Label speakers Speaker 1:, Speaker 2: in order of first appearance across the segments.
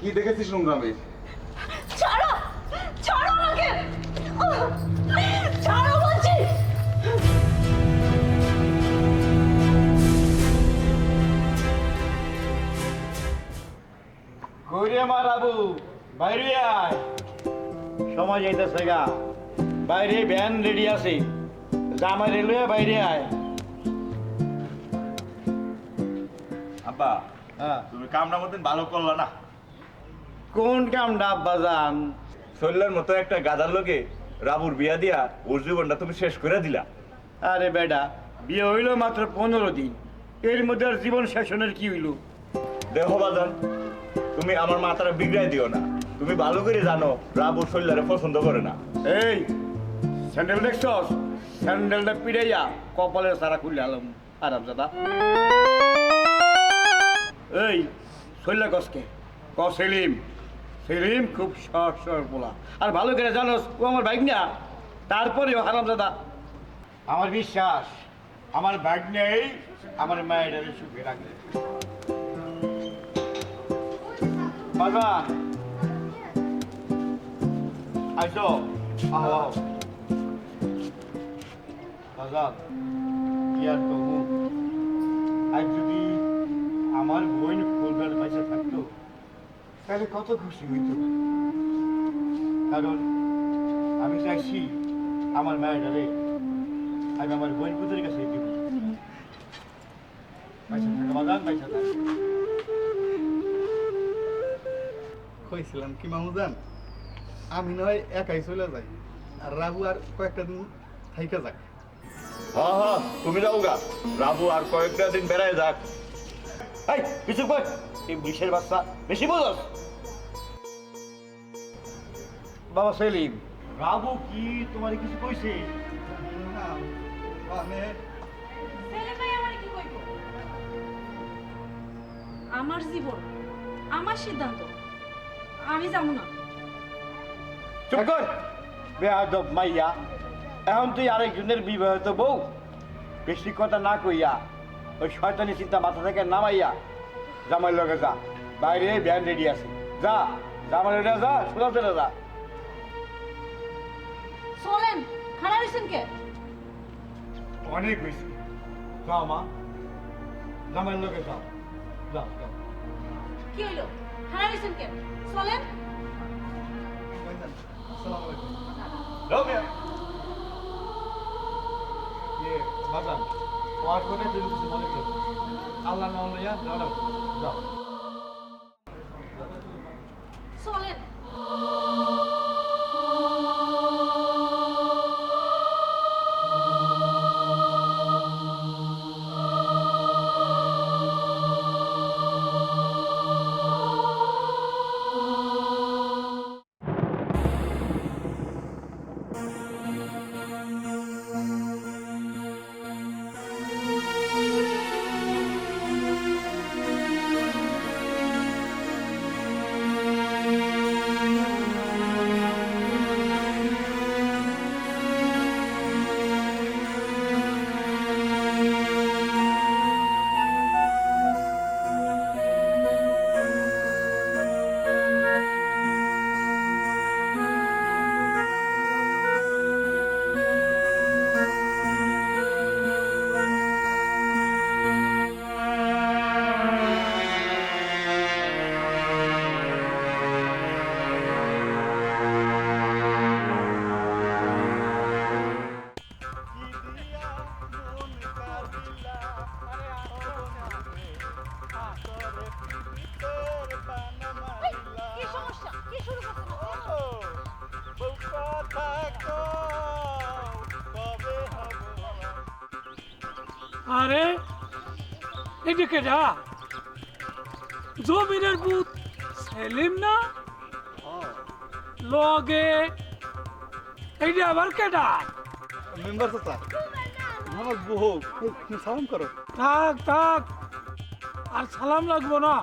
Speaker 1: কি দেখেছিস নোংরামে?
Speaker 2: ছাড়ো, ছাড়ো আমাকে, ছাড়ো বলছি।
Speaker 3: কইরে মারাবু বাইরে আয়, সময় যাইতেছে গা। বাইরে ভ্যান রেডি আছে, জামাই রেলওয়ে বাইরে আয়।
Speaker 1: আব্বা,
Speaker 3: হ্যাঁ,
Speaker 1: তুমি কামটা মতন ভালো করলা না।
Speaker 3: কোন কামটা আব্বা জান?
Speaker 1: শৈলার মতো একটা গাদার লোকে রাবুর বিয়া দিয়া ওর জীবনটা তুমি শেষ করে দিলা।
Speaker 3: আরে বেডা, বিয়ে হইল মাত্র 15 দিন, এর মধ্যে আর জীবন শেষনের কি হইল?
Speaker 1: দেহ বাজান, তুমি আমার মাথাটা বিগড়াই দিও না। তুমি ভালো করে জানো রাবু শৈলারে পছন্দ করে না।
Speaker 3: এই স্যান্ডেল দেখছস? স্যান্ডেলটা পিড়াইয়া কপালের সারা খুলে আলম আরাম দাদা। এই শৈলা কসকে ক সেলিম, সেলিম খুব সহজ পোলা, আর ভালো করে জানোস ও আমার বাইক না। তারপরেও হারাম দাদা, আমার বিশ্বাস আমার বাইক নেই, আমার মায়ের সুখে রাখবে। বাজান আইসো, আহ বাজান কি আর কমু, আজ যদি আমার বোন ফুলবার পয়সা থাকতো তাহলে কত খুশি হইত। কারণ আমি চাইছি আমার মায়েরারে আমি আমার বোন পুজোর কাছে দিব। পয়সা থাকে বাজান, পয়সা থাকে।
Speaker 4: কইছিলাম কি মামুজান, আমি নয় একাই চলে যাই, আর রাবু আর কয়েকটা দিন থাইকা যাক।
Speaker 1: হ্যাঁ হ্যাঁ, তুমি যাও গা। রাবু আর কয়েকটা দিন বেড়ায় যাক।
Speaker 3: এই কিছু কর, এই বিষের বাচ্চা বেশি বোঝস। বাবা সেলিম, রাবু কি তোমার কিছু কইছে?
Speaker 4: না মানে
Speaker 2: ছেলে ভাই আমার কি কইব? আমার জীবন, আমার সিদ্ধান্ত, আমি যাবো না।
Speaker 3: চুপ কর বেয়াদব মাইয়া, এখন তুই আরেকজনের বিবাহিত বউ, বেশি কথা না কইয়া ওই শয়তানি চিন্তা মাথা থেকে নামাইয়া জামাই লগে যা। বাইরে ভ্যান রেডি আছে, যা জামাই লগে যা, সোজা চলে যা।
Speaker 2: চলেন, খারাপ হয়েছেন কে?
Speaker 3: অনেক বেশি, যাও মা, জামাই লগে যাও, যাও যাও।
Speaker 2: কি হইলো? খারাপ হয়েছেন কে? চলেন।
Speaker 4: ভাইজান, আসসালামু আলাইকুম।
Speaker 1: যাও মিয়া।
Speaker 4: ইয়ে বাজান, ওয়ার করে তুমি কিছু মনে করো, আল্লাহ নাম লইয়া যাও না, যাও।
Speaker 2: চলেন। কি সমস্যা? কি শুরু করছেন?
Speaker 5: আরে এদিকে যা, জমিনের ভূত সেলিম না লগে, এইটা আবার কেডা?
Speaker 4: মেম্বার চাচা, আমার বউ, তুমি সালাম করো।
Speaker 5: থাক থাক, আর সালাম লাগবো না।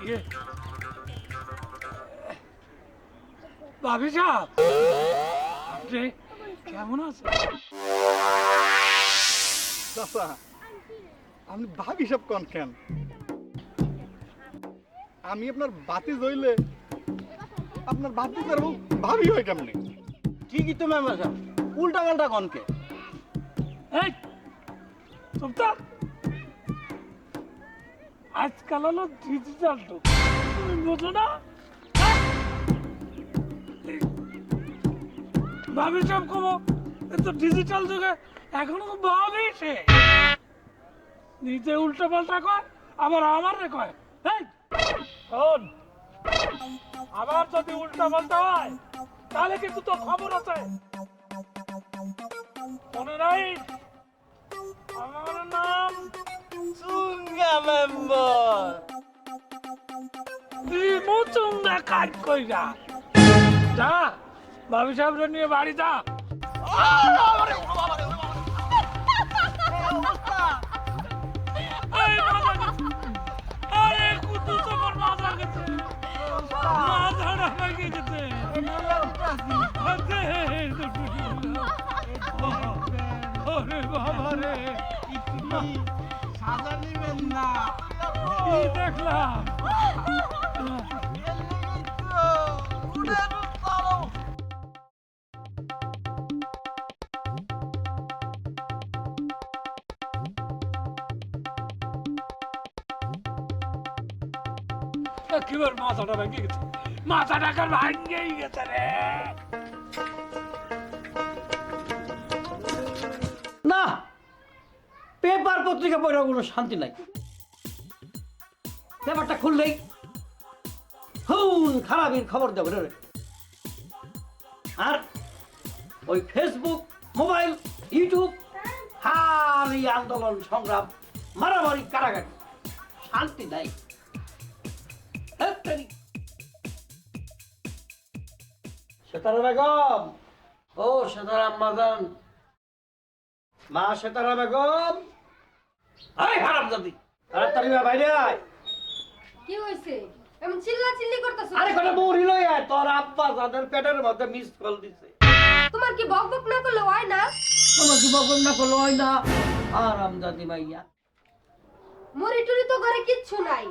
Speaker 5: ইয়ে, ভাবি সাহেব, আপনি কেমন আছে?
Speaker 4: চাচা, আপনি ভাবি সব কন কেন? আমি আপনার বাতি জ্বললে আপনার বাতি তার ভাবি হয় কেমনে?
Speaker 3: ঠিকই তো মেম্বার সাহেব, উল্টা পাল্টা কনকে।
Speaker 5: এই চুপ থাক। আজকাল হলো ডিজিটাল যুগ, তুমি বোঝো না? ভাবি সব কমো, তো ডিজিটাল যুগে এখনো তো ভাবি সে নিজে উল্টো পাল্টা কয়, আবার আমার রে কয়। এই শোন, আবার যদি উল্টা পাল্টা হয় তাহলে কিন্তু তোর খবর আছে, মনে নাই? আমার নাম
Speaker 3: চুঙ্গা মেম্বার।
Speaker 5: মুচুঙ্গা কাজ কইরা যা, ভাবি সাহেবরে নিয়ে বাড়ি যা। এই মাথা গেছে। আরে কুদ্দুস আমার মাথা গেছে, মাথাটা ভেঙে গেছে। ওরে বাবা রে,
Speaker 3: সাজা নিবেন না।
Speaker 5: কি দেখলাম? একেবারে মাথাটা ভেঙে গেছে, মাথা টাকার ভাঙেই গেছে রে।
Speaker 6: না, পেপার পত্রিকা পড়ার কোনো শান্তি নাই। পেপারটা খুললেই হুন খারাপের খবর দেবে রে। আর ওই ফেসবুক, মোবাইল, ইউটিউব, হারি আন্দোলন, সংগ্রাম, মারামারি, কারাগারি, শান্তি নাই। সেতারা বেগম, ও সেতারা আম্মাজান, মা সেতারা বেগম, আরে হারামজাদি, তাড়াতাড়ি বাইরে আয়।
Speaker 7: কি হইছে? এমন চিল্লা চিল্লি করতেছ?
Speaker 6: আরে কোন বউরি লই আয়, তোর আব্বা যাদের পেটের মধ্যে মিস কল দিছে।
Speaker 7: তোমার কি বক বক না করলে হয় না?
Speaker 6: তোমার কি বকন না করলো হয় না? হারামজাদি মাইয়া।
Speaker 7: মরি টুরি তো ঘরে কিচ্ছু নাই।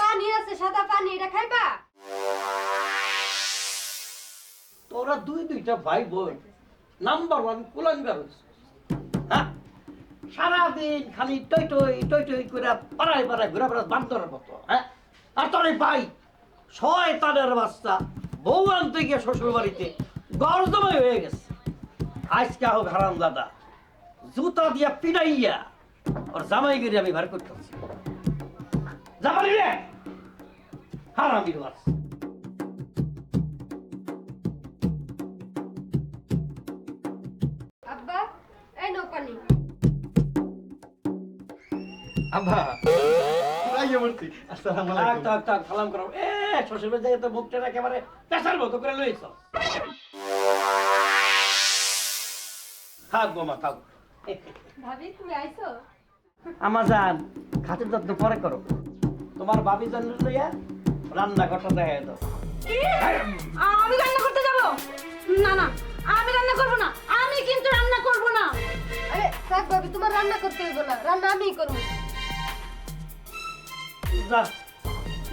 Speaker 7: পানি আছে, সাদা পানি, এটা খাইবা?
Speaker 6: তোরা দুইটা ভাই বোন নাম্বার 1 কুলাঙ্গার হইছে। হ্যাঁ, সারাদিন খালি টই টই করে পাড়ায় ঘুরে বেড়াস বান্দরের মতো। হ্যাঁ, আর তোর এই ভাই শয়তানের বাচ্চা বউ আনতে গিয়ে শ্বশুর বাড়িতে গর্দময় হয়ে গেছে। আজকে হোক হারাম দাদা জুতা দিয়া পিড়াইয়া ওর জামাইগিরি আমি ভার করতেছি। জামাই রে হারামির বাচ্চা।
Speaker 7: আব্বা, এই নাও পানি।
Speaker 4: আব্বা রাইয়া মরছি। আসসালামু আলাইকুম।
Speaker 6: থাক সালাম করো। শ্বশুরের জায়গায় তো মুখটা একেবারে পেশার মতো করে লইছ। থাক বোমা থাক।
Speaker 7: ভাবি তুমি আইছো?
Speaker 6: আমার জান খাতির যত্ন পরে করো। তোমার ভাবি জান লইয়া রান্না ঘরটা দেখা দাও।
Speaker 2: আমি রান্না করতে যাব? না না, আমি রান্না করব না। আমি কিন্তু রান্না করব না।
Speaker 7: আরে থাক ভাবি, তোমার রান্না করতে হইব না, রান্না আমিই করব।
Speaker 6: যা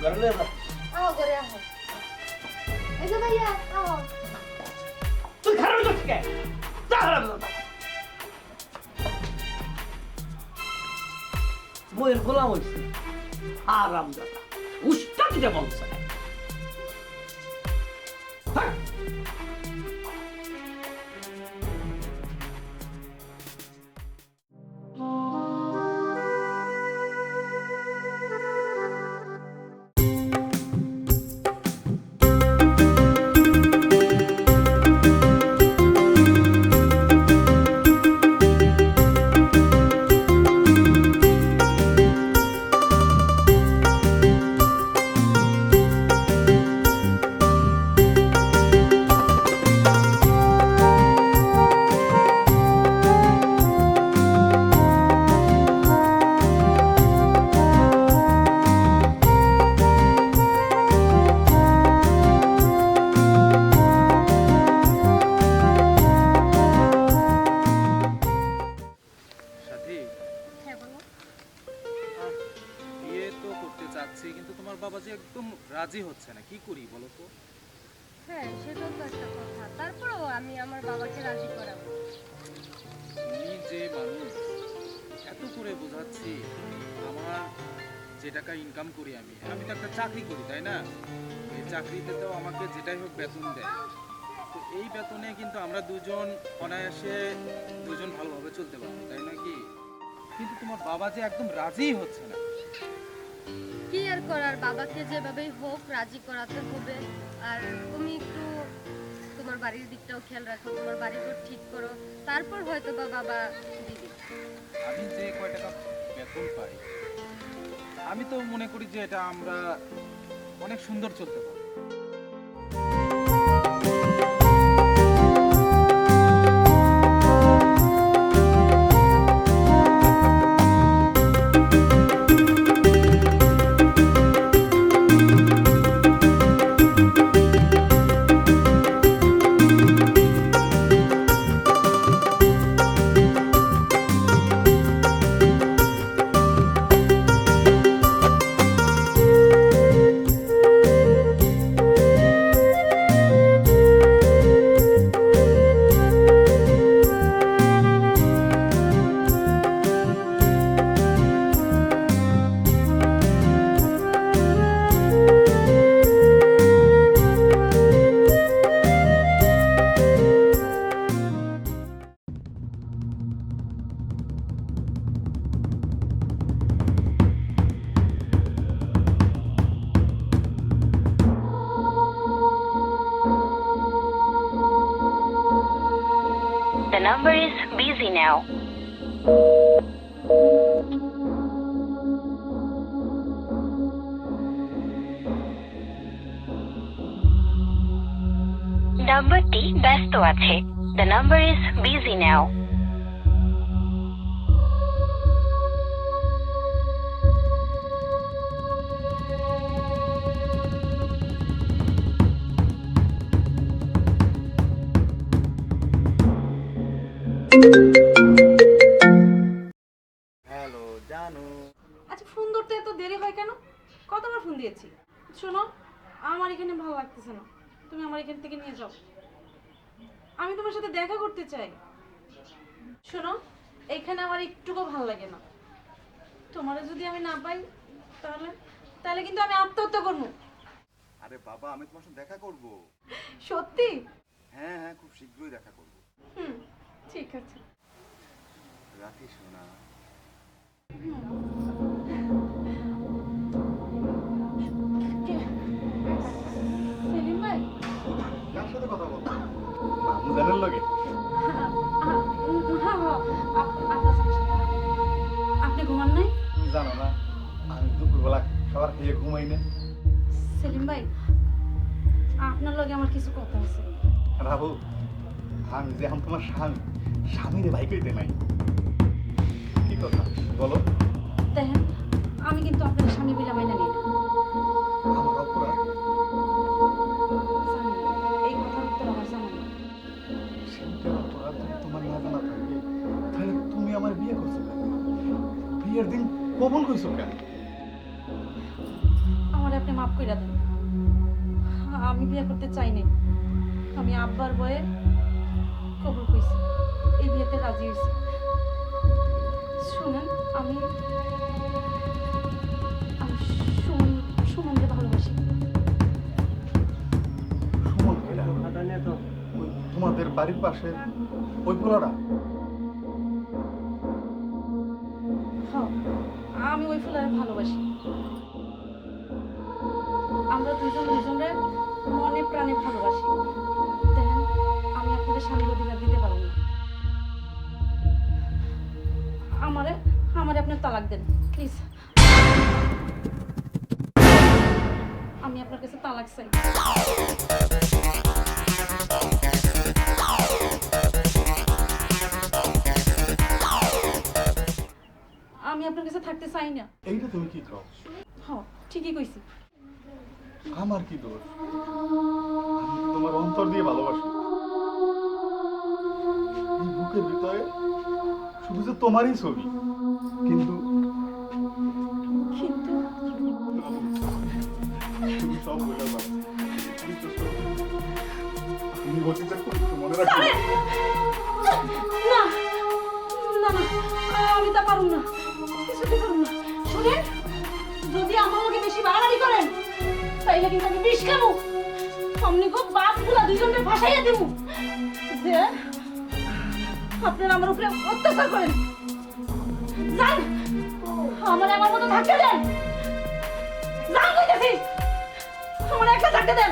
Speaker 6: ঘরে লইয়া যা।
Speaker 7: আও ঘরে আও। এই যে ভাইয়া, আও।
Speaker 6: তুই খারাপ করছিস কে? যা হারাম দাদা। বইয়ের গোলাম হইছে হারাম দাদা, উস্তা দিতে বলছে।
Speaker 8: একদম রাজি হচ্ছে না, কি করি বলো তো?
Speaker 7: হ্যাঁ সেটাও তো একটা কথা, তারপরেও আমি আমার বাবাকে রাজি করাবো।
Speaker 8: তুমি যে মানুষ, এত করে বোঝাচ্ছি, আমার যে টাকা ইনকাম করি আমি আমি তো একটা চাকরি করি, তাই না? এই চাকরিতে তো আমাকে যেটাই হোক বেতন দেয়। তো এই বেতনে কিন্তু আমরা দুজন অনায়াসে দুজন ভালোভাবে চলতে পারবো, তাই না কি? কিন্তু তোমার বাবা যে একদম রাজিই হচ্ছে না।
Speaker 7: কি আর করার, বাবাকে যেভাবেই হোক রাজি করাতে হবে। আর তুমি একটু তোমার বাড়ির দিকটাও খেয়াল রাখো, তোমার বাড়িঘর ঠিক করো, তারপর হয়তো বা বাবা দিদি।
Speaker 8: আমি যে কয় টাকা বেতন পাই, আমি তো মনে করি যে এটা আমরা অনেক সুন্দর চলতে পারবো।
Speaker 9: The number is busy now. নাম্বারটি ব্যস্ত আছে. The number is busy now.
Speaker 3: Hello জানু।
Speaker 2: আচ্ছা ফোন ধরতে এত দেরি হয় কেন? কতবার ফোন দিয়েছি। শোনো, আমার এখানে ভালো লাগতেছে না, তুমি আমার এখান থেকে নিয়ে যাও। আমি তোমার সাথে দেখা করতে চাই। শোনো, এখানে আমার একটুকু ভালো লাগে না। তোমারে যদি আমি না পাই তাহলে তাহলে কিন্তু আমি আত্মহত্যা করবো।
Speaker 3: আরে বাবা, আমি তোমার সাথে দেখা করব।
Speaker 2: সত্যি?
Speaker 3: হ্যাঁ হ্যাঁ, খুব শীঘ্রই দেখা করব।
Speaker 2: হুম, ঠিক আছে।
Speaker 3: রাখি সোনা।
Speaker 2: সেলিম ভাই,
Speaker 4: কার সাথে কথা বলবো? মামুজানের লগে?
Speaker 2: আপনি ঘুমান নাই?
Speaker 4: তুমি জানো না আমি দুপুরবেলা খাবার খেয়ে ঘুমাই না।
Speaker 2: সেলিম ভাই, আপনার লগে আমার কিছু কথা আছে।
Speaker 4: রাবু, আমি যে এখন তোমার স্বামীরে ভাই কইতে নাই। কি কথা বলো?
Speaker 2: দেখেন, আমি কিন্তু আপনার স্বামী বলে মাইনা নিই না।
Speaker 4: আমার অপরাধ?
Speaker 2: জানি, এই কথার উত্তর আমার জানা নেই।
Speaker 4: সেইটার অপরাধ যদি তোমার না জানা থাকে তাহলে তুমি আমার বিয়ে করছো কেন? বিয়ের দিন কবুল কইছো কেন?
Speaker 2: আমার আপনি মাফ কইরা দেন। আমি বিয়ে করতে চাই নাই। আমি আব্বার বয়ে কবুল কইছি, এই বিয়েতে রাজি হয়েছি। শুনেন, আমি সুমনকে ভালোবাসি।
Speaker 4: সুমন কেডা? ওই তোমাদের বাড়ির পাশে ওই পোলারা?
Speaker 2: হ্যাঁ, আমি ওই ফুলারে ভালোবাসি। আমরা দুজন দুজনে মনে প্রাণে ভালোবাসি। দেখেন, আমি আপনাদের স্বামীর অধিকার দিতে পারবো না। আমারে আপনার তালাক দেন প্লিজ। আমি আপনার কাছে তালাক চাই। আমি আপনার কাছে থাকতে চাই না।
Speaker 4: এইটা তুমি কি কও?
Speaker 2: হ্যাঁ, ঠিকই কইছি।
Speaker 4: আমার কি দোষ? আমি তো তোমার অন্তর দিয়ে ভালোবাসি। এই বুকের ভিতরে শুধু যে তোমারই ছবি, কিন্তু
Speaker 2: কিন্তু
Speaker 4: তুমি সব বলে দাও তুমি অতীতের কথা মনে রাখো
Speaker 2: ছাড়েন! না না না আমি তা পারুম না, কিছুতে পারুম না। শুনেন, যদি আমার লোকে বেশি বাড়াবাড়ি করেন তাইলে কিন্তু আমি বিষ খাবো। আপনি খুব বাপ গুলা দুইজনকে ফাঁসাইয়া দেবো যে আপনারা আমার উপরে অত্যাচার করেন। যান, আমার মতো থাকতে দেন। যান কইতেছি, আমার একটা থাকতে দেন।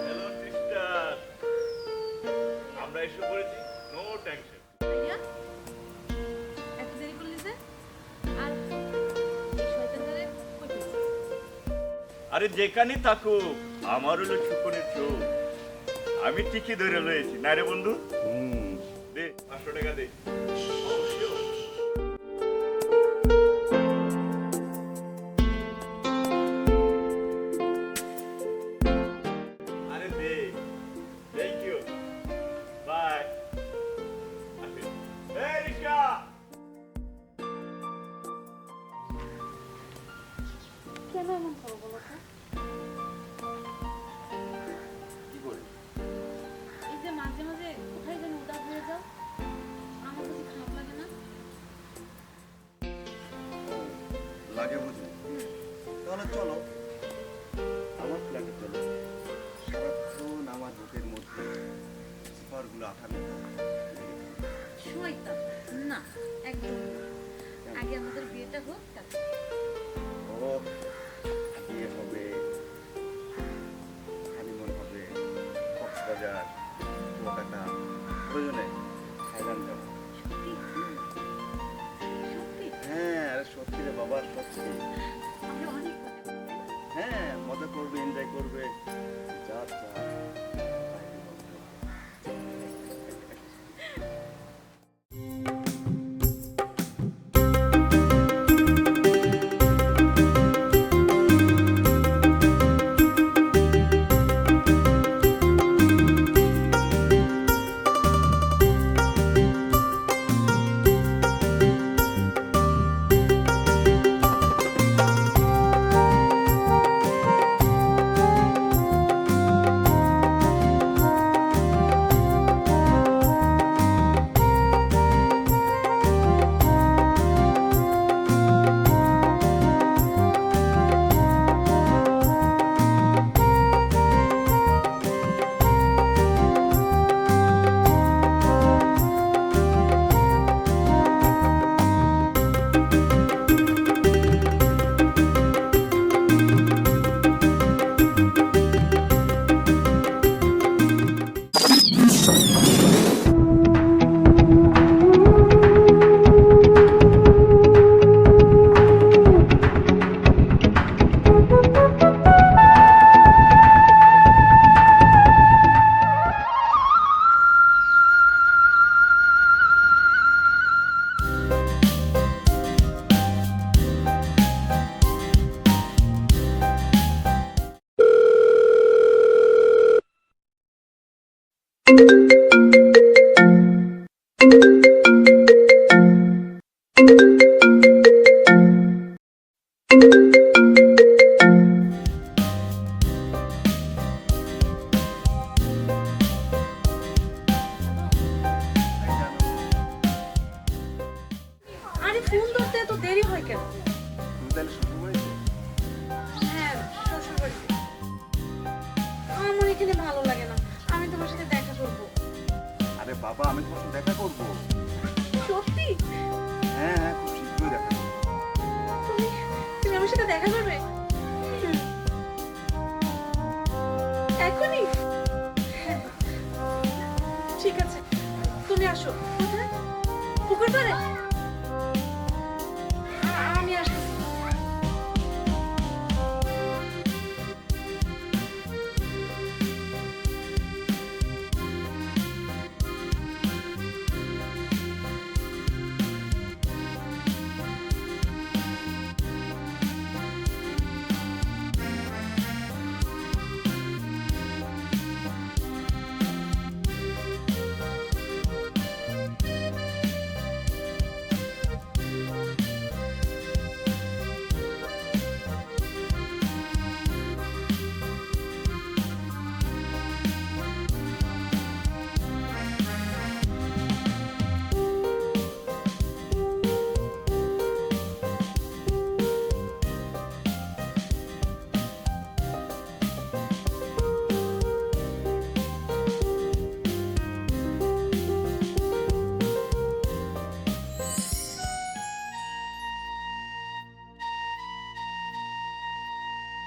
Speaker 1: হ্যালো সিস্টার, আমরা এসে পড়েছি, নো টেনশন।
Speaker 2: ভাইয়া, এত দেরি করলি যে? আর এই শয়তানটারে কই পেয়েছিস?
Speaker 1: আরে যেখানেই থাকুক আমার হলো শুকনের চোখ, আমি ঠিকই ধরে লয়েছি না রে বন্ধু? দে 500 টাকা দে। অবশ্যই। আরে দে, থ্যাংক ইউ, বাই। এই রিক্সা,
Speaker 2: কেন এমন করো বলো তো?
Speaker 3: কি করে
Speaker 2: এই যে মাঝে মাঝে কোথায় যেন উদাস হয়ে যাও, আমার কাছে খারাপ লাগে না?
Speaker 3: লাগে বুঝি? তাহলে চলো আমার ফ্ল্যাটে চলো। সারাক্ষণ আমার বুকের মধ্যে স্পারগুলো আঠানো।
Speaker 2: শয়তান না, একদম না। আগে আমাদের বিয়েটা হোক, তারপর
Speaker 3: ও বিয়ে হবে, হানিমুন হবে, কক্সবাজার, কুয়াকাটা, প্রয়োজনে থাইল্যান্ড যাবো।
Speaker 2: সত্যি সত্যি
Speaker 3: হ্যাঁ আরে সত্যি রে বাবা, সত্যি।
Speaker 2: আমি অনেক মজা করছি।
Speaker 3: হ্যাঁ মজা করবে, এনজয় করবে। যা যা
Speaker 2: আরে ফোন ধরতে এত দেরি হয় কেন?
Speaker 4: তুমি তাহলে শ্বশুর বাড়িতে?
Speaker 2: হ্যাঁ, শ্বশুর বাড়িতে। আমার এখানে ভালো লাগে না, আমি তোমার সাথে দেখা করবো।
Speaker 4: আরে বাবা, আমি তোমার সাথে দেখা করবো।
Speaker 2: সত্যি?
Speaker 4: হ্যাঁ হ্যাঁ, খুব শীঘ্রই দেখা করবো।
Speaker 2: তুমি তুমি আমার সাথে দেখা করবে? এখনই? হ্যাঁ। ঠিক আছে, তুমি আসো। কোথায়? পুকুর পাড়ে? আমি আসতেছি।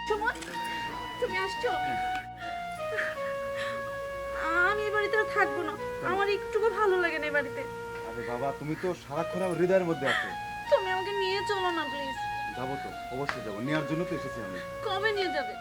Speaker 2: সুমন, তুমি আসছো? আমি এই বাড়িতে আর থাকবো না, আমার একটুকু ভালো লাগে না এই বাড়িতে।
Speaker 4: আরে বাবা, তুমি তো সারাক্ষণ আমার হৃদয়ের মধ্যে আছো।
Speaker 2: তুমি আমাকে নিয়ে চলো না প্লিজ।
Speaker 4: যাবো তো, অবশ্যই যাবো, নেওয়ার জন্য তো এসেছি আমি।
Speaker 2: কবে নিয়ে যাবে?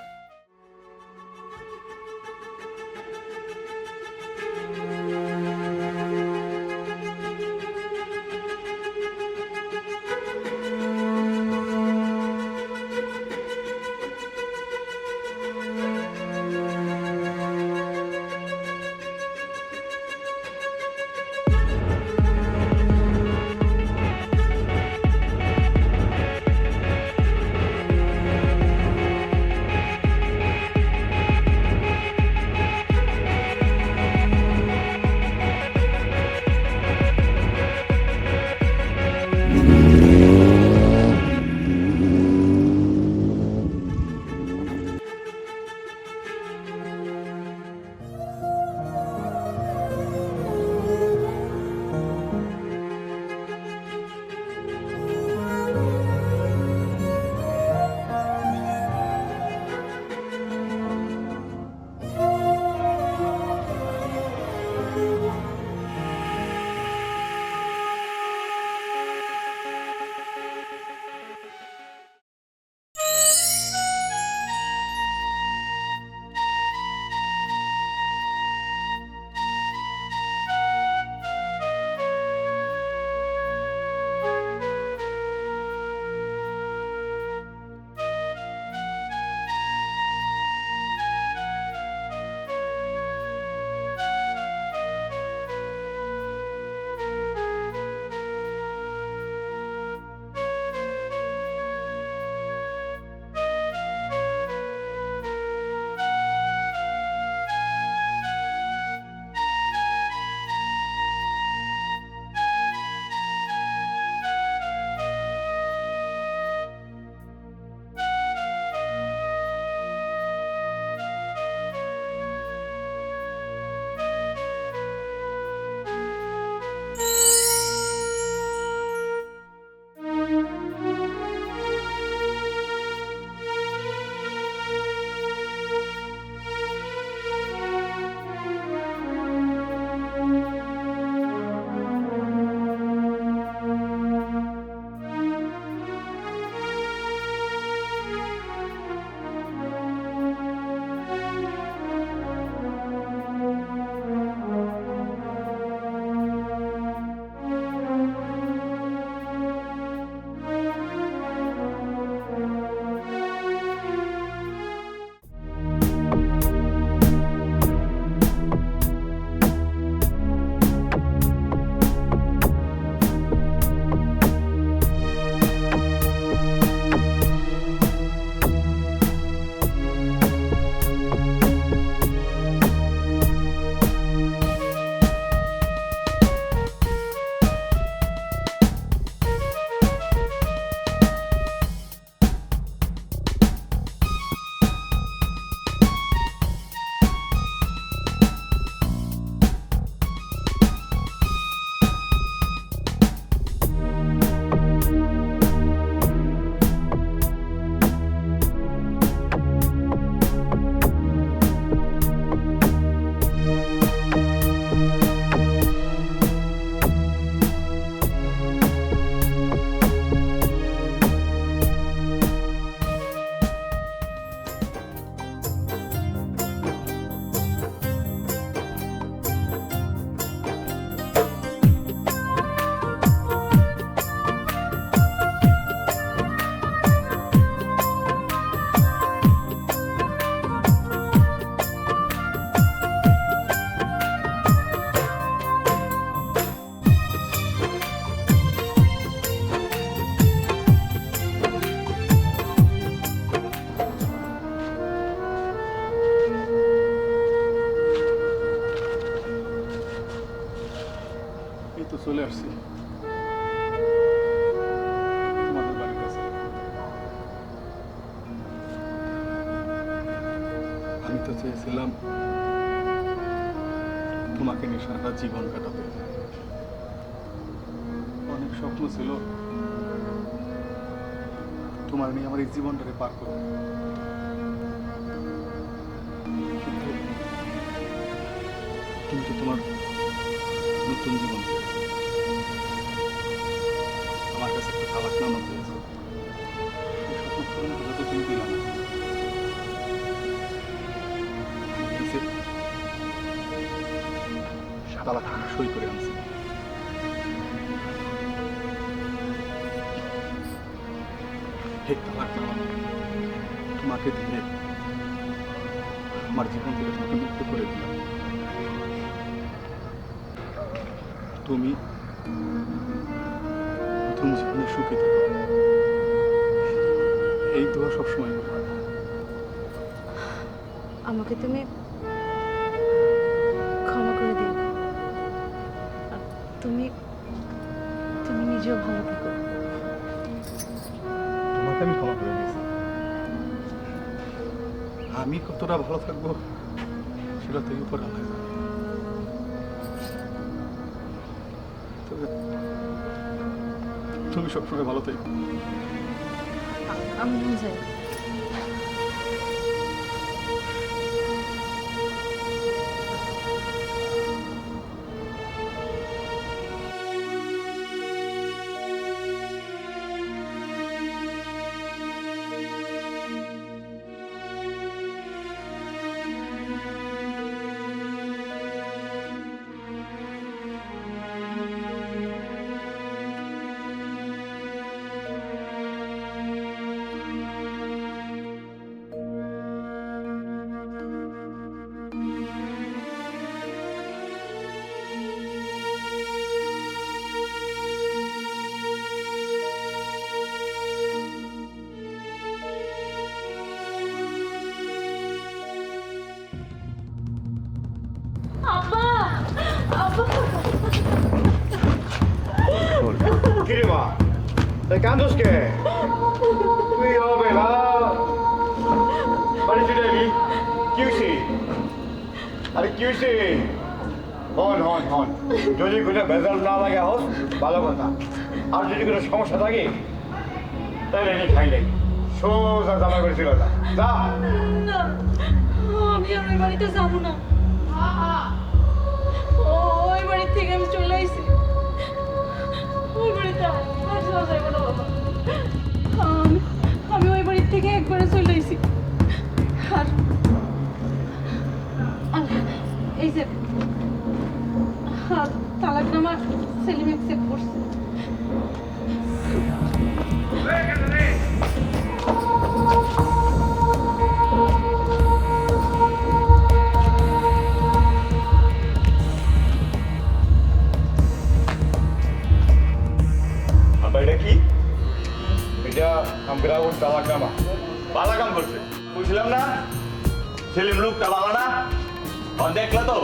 Speaker 4: চেয়েছিলাম তোমাকে নিয়ে সারা জীবন কাটাতে। অনেক স্বপ্ন ছিল তোমার নিয়ে আমার এই জীবনটাকে পার করো, কিন্তু তোমার নতুন জীবন চেয়েছে। আমার কাছে একটা তালাকনামা চেয়েছে, এই স্বপ্ন পূরণ করে তো তুমি দিলাম না। তালাকনামা সই করে আনছি। এই তালাকনামা তোমাকে দিয়ে আমার জীবন থেকে তোমাকে মুক্ত করে দিলাম। তুমি নতুন জীবনে সুখী থাকো, এই দোয়া সবসময় করো।
Speaker 2: আমাকে তুমি ক্ষমা করে দিও। আর তুমি তুমি নিজেও ভালো থেকো।
Speaker 4: তোমাকে আমি ক্ষমা করে দিয়েছি। আমি কতটা ভালো থাকবো সেটা থেকে উপর আল্লাহ জানে। তবে তুমি সবসময় ভালো থাকো।
Speaker 2: আমি যাই।
Speaker 3: কিরে মা, তাই কান্দোস কে? তুই হবে না বাড়ি ফিরে এলি? কি হয়েছে? আরে কি হয়েছে? হন হন হন, যদি কোনো ভেজাল না লাগে হোস ভালো কথা, আর যদি কোনো সমস্যা থাকে তাহলে এনে খাই নাই সোজা জামা করে ছিল যা যা।
Speaker 2: না, আমি আর ওই বাড়িতে যাবো না। ওই বাড়ি থেকে আমি চলে আইছি। ওই বাড়িতে আর যাওয়া যাবে না বাবা। আমি ওই বাড়ির থেকে একবারে চলে আইছি। আর এই যে তালাকনামা সেলিম অ্যাকসেপ্ট করছে।
Speaker 3: এটা কি? এটা আমরা ওর তালাকনামা।
Speaker 1: ভালো কাম করছে, বুঝলাম না সেলিম লোকটা ভালো না? দেখলে তো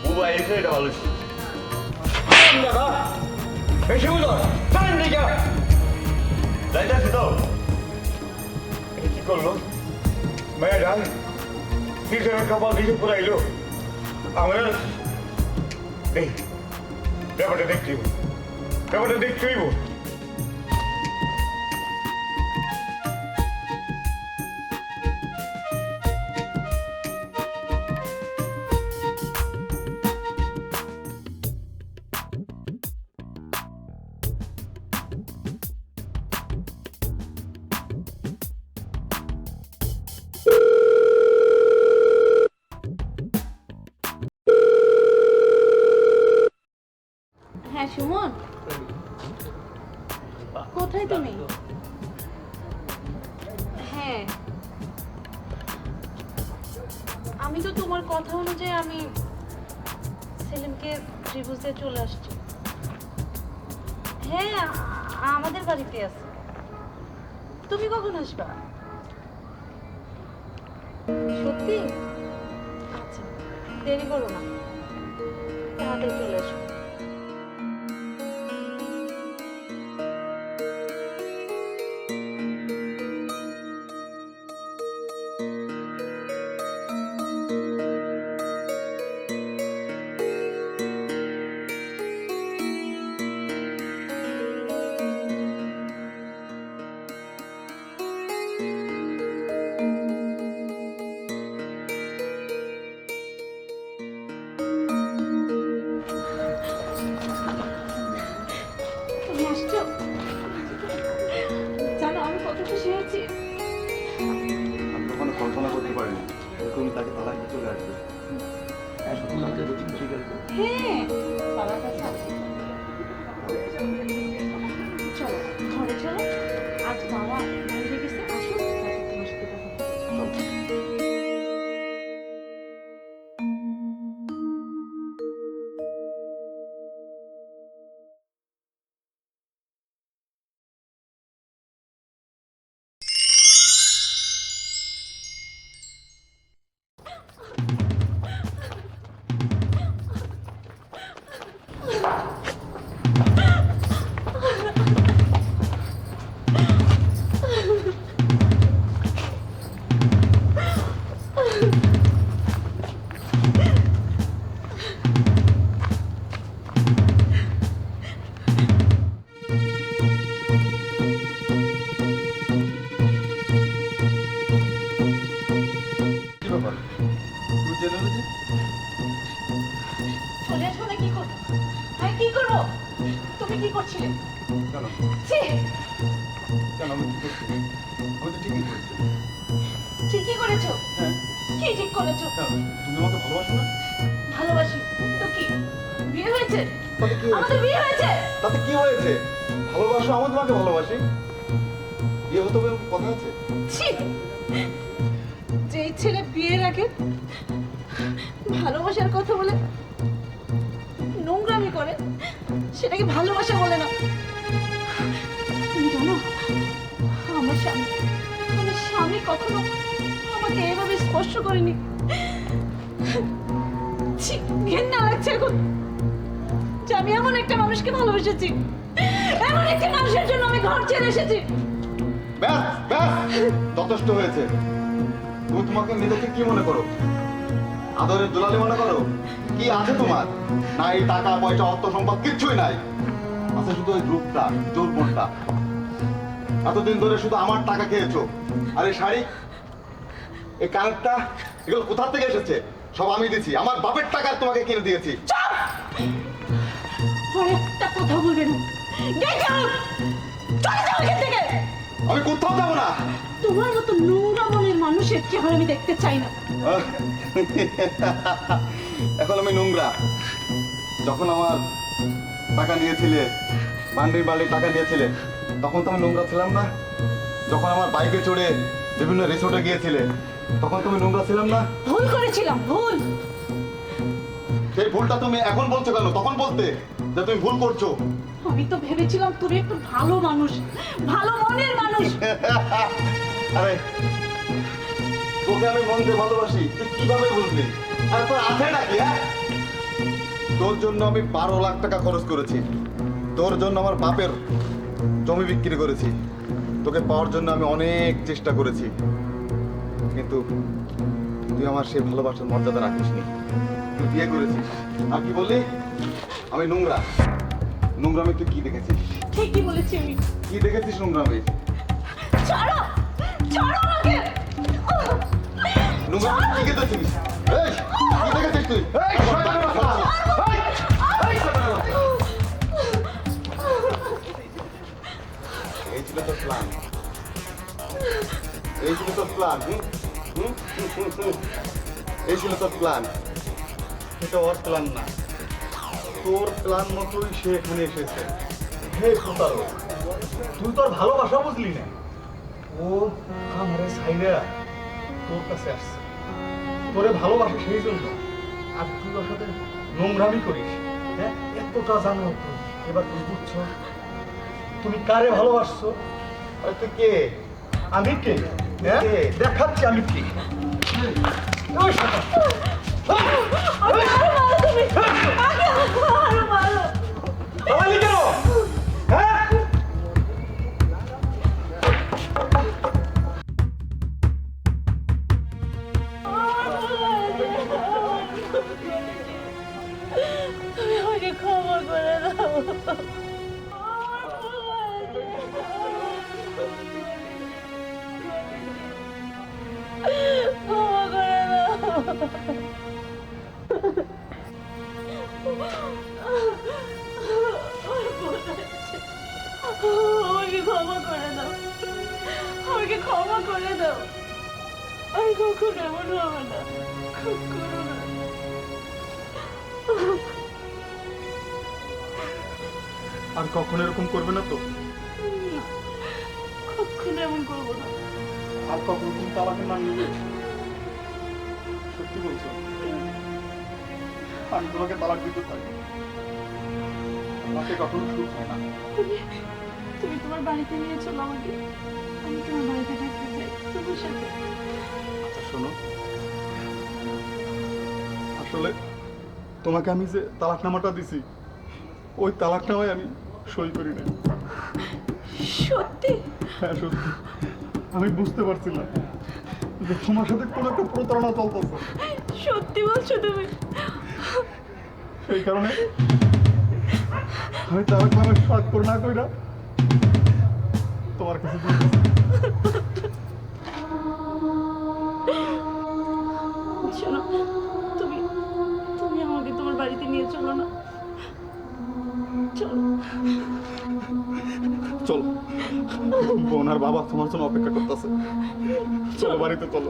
Speaker 1: বুবা এসে এটা ভালো ছিল।
Speaker 3: বেশি বুঝো জানেন দিকে
Speaker 1: যাইতেছি তো।
Speaker 3: কি করলো মেয়েরা? নিজের কপাল নিজে পুরাইলো। আমরা এই ব্যাপারটা দেখতেই ব্যাপারটা দেখতেই
Speaker 2: হ্যাঁ সুমন, কোথায় তুমি? হ্যাঁ, আমি তো তোমার কথা অনুযায়ী আমি সেলিমকে ত্রিভুজে চলে আসছি। হ্যাঁ, আমাদের বাড়িতে আছে। তুমি কখন আসবা? সত্যি? আচ্ছা, দেরি করো না, তাড়াতাড়ি চলে এসো। তুমি আসছো? জানো আমি কত খুশি হয়েছি।
Speaker 4: আমি কখনো কল্পনা করতে পারিনি তুমি তাকে তালাক দিয়ে চলে আসবে।
Speaker 2: হ্যাঁ বাবার কাছে আসি। চলো ঘরে চলো, আজ বাবা বাইরে গেছে, আসো তারপর তোমার সাথে কথা বলবো।
Speaker 4: কি ব্যাপার তুই জেনে এলি যে?
Speaker 2: চলে আসো না, কি করবো? আমি কি করবো? তুমি কি করছিলে?
Speaker 4: কেন
Speaker 2: ছি,
Speaker 4: কেন আমি কি করছি? আমি তো ঠিকই করছি।
Speaker 2: ঠিকই করেছো।
Speaker 4: হ্যাঁ
Speaker 2: কি ঠিক করেছো?
Speaker 4: কেন তুমি আমাকে ভালোবাসো না?
Speaker 2: ভালোবাসি তো কি বিয়ে হয়েছে?
Speaker 4: তাতে কি হয়েছে?
Speaker 2: আমাদের বিয়ে হয়েছে।
Speaker 4: তাতে কি হয়েছে? ভালোবাসো, আমি তোমাকে ভালোবাসি। বিয়ে হতে হবে এমন কথা আছে?
Speaker 2: ছি, যেই ছেলে বিয়ের আগে ভালোবাসার কথা বলে নোংরামি করে, সেটাকে ভালোবাসা বলে না। তুমি জানো আমার স্বামী কখনো আমাকে এভাবে স্পর্শ করেনি। ছি, ঘেন্না লাগছে এখন যে আমি এমন একটা মানুষকে ভালোবেসেছি, এমন একটা মানুষের জন্য আমি ঘর ছেড়ে এসেছি।
Speaker 4: ব্যাস ব্যাস যথেষ্ট হয়েছে। তুমি তোমাকে নিজেকে কি মনে করো? আদরের দুলালি মনে করো? কি আছে তোমার? নাই টাকা পয়সা অর্থ সম্পদ কিচ্ছুই নাই, আছে শুধু ওই রূপটা, যৌবনটা। এতদিন ধরে শুধু আমার টাকা খেয়েছো। আর এই শাড়ি, এই কানেরটা, এগুলো কোথা থেকে এসেছে? সব আমি দিয়েছি, আমার বাপের টাকা তোমাকে কিনে দিয়েছি।
Speaker 2: আর একটা কথা বলবে না। Get out! চলে যাও এখান থেকে।
Speaker 4: আমি কোথাও যাবো না।
Speaker 2: তোমার মতো নোংরা মনের মানুষের চেহারা আমি দেখতে চাই না।
Speaker 4: এখন আমি নোংরা? যখন আমার টাকা নিয়েছিলে, বান্ডির বান্ডির টাকা নিয়েছিলে, তখন তো আমি নোংরা ছিলাম না? যখন আমার বাইকে চড়ে বিভিন্ন রিসোর্টে গিয়েছিলে, তখন তুমি নোংরা ছিলাম না?
Speaker 2: ভুল করেছিলাম, ভুল।
Speaker 4: সেই ভুলটা তুমি এখন বলছো কেন? তখন বলতে যে তুমি ভুল করছো।
Speaker 2: আমি তো ভেবেছিলাম তুমি একটু ভালো মানুষ, ভালো মনের মানুষ।
Speaker 4: আরে তোকে আমি মন দিয়ে ভালোবাসি, তুই কিভাবে বুঝলি? আর তোর আছে নাকি? হ্যাঁ, তোর জন্য আমি 12 লাখ টাকা খরচ করেছি, তোর জন্য আমার বাপের জমি বিক্রি করেছি, তোকে পাওয়ার জন্য আমি অনেক চেষ্টা করেছি, কিন্তু তুই আমার সেই ভালোবাসার মর্যাদা রাখিসনি। তুই বিয়ে করেছিস আর কি বললি? আমি নোংরা। নোংরামে তুই কি দেখেছিস?
Speaker 2: ঠিকই বলেছি আমি।
Speaker 4: কি দেখেছিস নোংরামে?
Speaker 2: ছাড়ো, ছাড়ো আমাকে।
Speaker 4: নোংরামে কি দেখেছিস? এই, কি দেখেছিস তুই? এই, শয়তানের বাচ্চা! এই, এই শয়তানের বাচ্চা! এই ছিল তোর প্ল্যান, এই ছিল তোর প্ল্যান। এই ছিল তোর প্ল্যান। এটা ওর প্ল্যান না, তোর প্ল্যান মতোই সে এখানে এসেছে। হে প্রতারক, তুই তোর ভালোবাসা বুঝলি না। ও আমারে সাইরা তোর কাছে আসছে, তোরে ভালোবাসে সেই জন্য। আর তুই ওর সাথে নোংরামি করিস। হ্যাঁ, এতটা জানো তুই, এবার তুমি বুঝছো তুমি কারে ভালোবাসছো। আরে তুই কে? আমি কে? হ্যাঁ, দেখাচ্ছি আমি কে। ওই শালা!
Speaker 2: আরে মারো তুমি। আরে মারো।
Speaker 4: পালালি কেন? হ্যাঁ?
Speaker 2: তুমি আমাকে ক্ষমা করে দাও। ক্ষমা করে দাও। ক্ষমা করে দাও, আমাকে ক্ষমা করে দাও। আমি কখনো এমন হবে না, করো না।
Speaker 4: আর কখনো এরকম করবে না তো?
Speaker 2: কখনো এমন করবো না।
Speaker 4: আর কখনো তুমি তালাকের নাম নিবে? সত্যি বলছো? আমি তোমাকে তালাক দিতে চাই। আমাকে কখনো সুখ হয় না।
Speaker 2: তুমি তোমার বাড়িতে নিয়ে চলো আমাকে, আমি তোমার বাড়িতে থাকতে চাই তোমার সাথে।
Speaker 4: আচ্ছা শোনো, আসলে তোমাকে আমি যে তালাকনামাটা দিছি, ওই তালাকনামায় আমি সই করি নাই।
Speaker 2: সত্যি?
Speaker 4: হ্যাঁ সত্যি। আমি বুঝতে পারছিলাম যে তোমার সাথে কোনো একটা প্রতারণা চলতেছে।
Speaker 2: সত্যি বলছো তুমি?
Speaker 4: সেই কারণে আমি তালাকনামায় স্বাক্ষর না কইরা তোমার কাছে দিয়ে দিছি।
Speaker 2: শোনো, তুমি তুমি আমাকে তোমার বাড়িতে নিয়ে চলো না, চলো।
Speaker 4: চলো, বোন আর বাবা তোমার জন্য অপেক্ষা করতেছে। চলো বাড়িতে চলো।